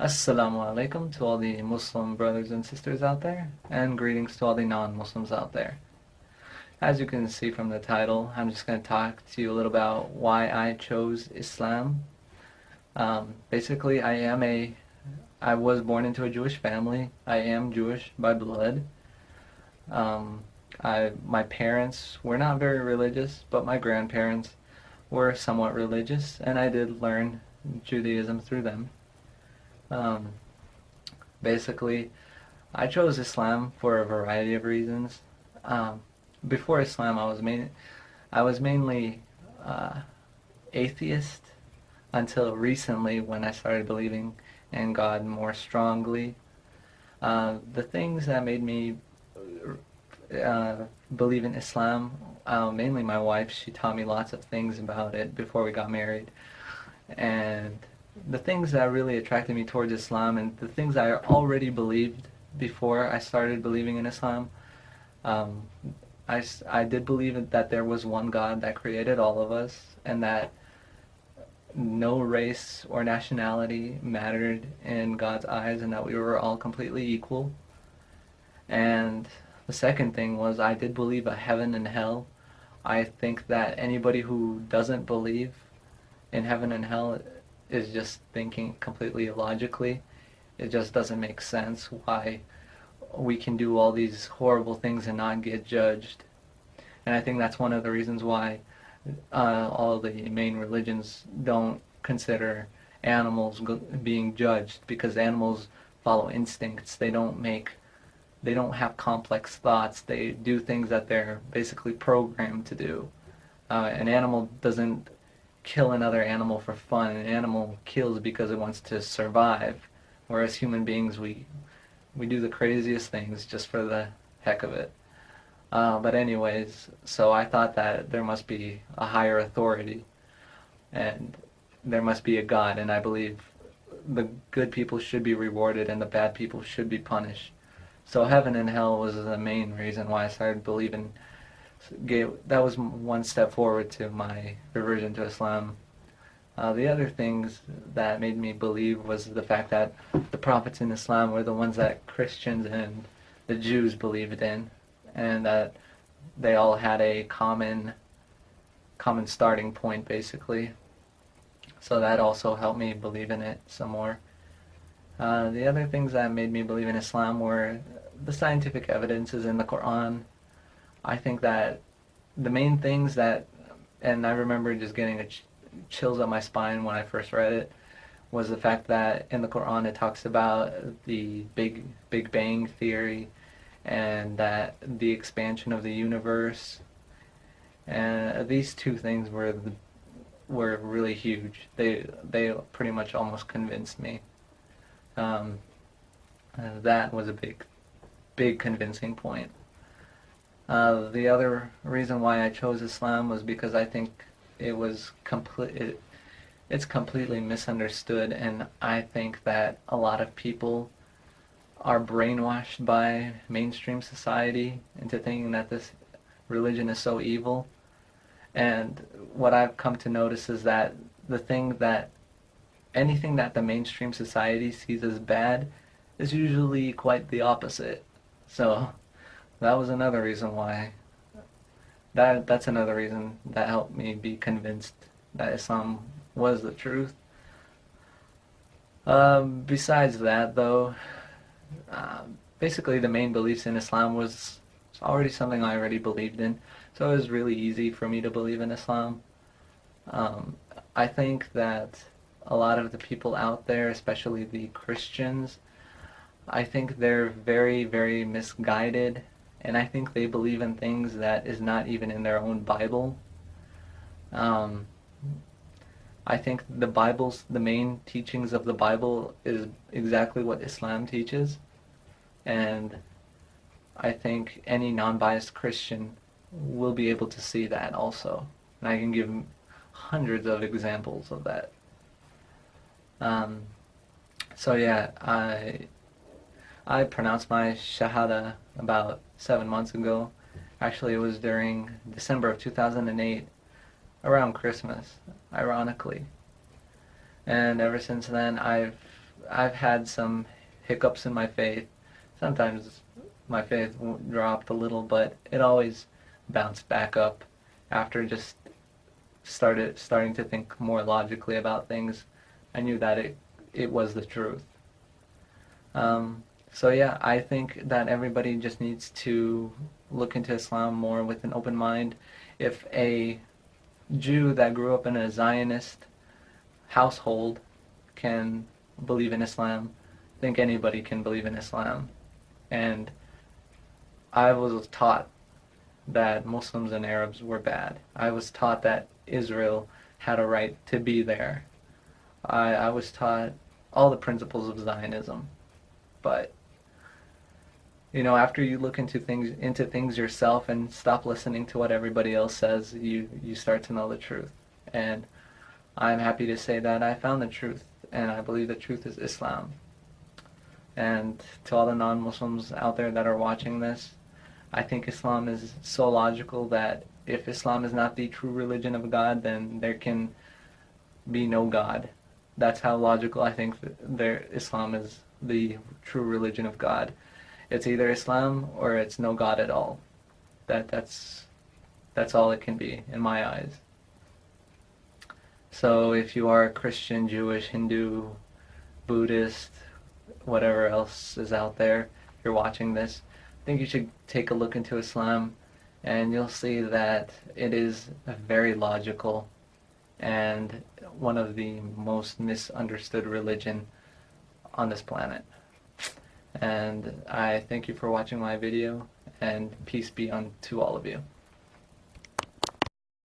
Assalamu alaikum to all the Muslim brothers and sisters out there, and greetings to all the non-Muslims out there. As you can see from the title, I'm just going to talk to you a little about why I chose Islam. Basically, I was born into a Jewish family. I am Jewish by blood. Um, my parents were not very religious, but my grandparents were somewhat religious, and I did learn Judaism through them. Um, Basically, I chose Islam for a variety of reasons. Um, Before Islam, I was mainly uh, atheist until recently when I started believing in God more strongly. The things that made me uh, believe in Islam, mainly my wife, she taught me lots of things about it before we got married. And the things that really attracted me towards Islam and the things I already believed before I started believing in Islam, um, I did believe that there was one God that created all of us and that no race or nationality mattered in God's eyes and that we were all completely equal. And the second thing was I did believe a heaven and hell. I think that anybody who doesn't believe in heaven and hell is just thinking completely illogically. It just doesn't make sense why we can do all these horrible things and not get judged. And I think that's one of the reasons why all the main religions don't consider animals being judged, because animals follow instincts. They don't have complex thoughts. They do things that they're basically programmed to do. An animal doesn't kill another animal for fun. An animal kills because it wants to survive, whereas human beings, we do the craziest things just for the heck of it. But anyways, so I thought that there must be a higher authority, and there must be a God, and I believe the good people should be rewarded and the bad people should be punished. So heaven and hell was the main reason why I started believing. That was one step forward to my reversion to Islam. The other things that made me believe was the fact that the prophets in Islam were the ones that Christians and the Jews believed in, and that they all had a common starting point, basically. So that also helped me believe in it some more. The other things that made me believe in Islam were the scientific evidences in the Quran. I think that the main things that, and I remember just getting chills up my spine when I first read it, was the fact that in the Quran it talks about the Big Bang theory and that the expansion of the universe. And these two things were really huge. They pretty much almost convinced me. Um, that was a big convincing point. The other reason why I chose Islam was because I think it was it's completely misunderstood, and I think that a lot of people are brainwashed by mainstream society into thinking that this religion is so evil. And what I've come to notice is that the thing that anything that the mainstream society sees as bad is usually quite the opposite. So that was another reason why that's another reason that helped me be convinced that Islam was the truth. Besides that, though, basically the main beliefs in Islam was already something I already believed in, so it was really easy for me to believe in Islam. Um, I think that a lot of the people out there, especially the Christians, I think they're very, very misguided, and I think they believe in things that is not even in their own Bible. Um, I think the main teachings of the Bible is exactly what Islam teaches, and I think any non-biased Christian will be able to see that also. And I can give hundreds of examples of that. Um, so yeah, I pronounced my Shahada about 7 months ago. Actually, it was during December of 2008, around Christmas, ironically. And ever since then, I've had some hiccups in my faith. Sometimes my faith dropped a little, but it always bounced back up after just starting to think more logically about things. I knew that it was the truth. So yeah, I think that everybody just needs to look into Islam more with an open mind. If a Jew that grew up in a Zionist household can believe in Islam, I think anybody can believe in Islam. And I was taught that Muslims and Arabs were bad. I was taught that Israel had a right to be there. I was taught all the principles of Zionism. But after you look into things yourself and stop listening to what everybody else says, you start to know the truth. And I'm happy to say that I found the truth, and I believe the truth is Islam. And to all the non-Muslims out there that are watching this, I think Islam is so logical that if Islam is not the true religion of God, then there can be no God. That's how logical I think Islam is the true religion of God. It's either Islam or it's no God at all. That's all it can be in my eyes. So if you are Christian, Jewish, Hindu, Buddhist, whatever else is out there, if you're watching this, I think you should take a look into Islam, and you'll see that it is very logical and one of the most misunderstood religion on this planet. And I thank you for watching my video, and peace be unto all of you.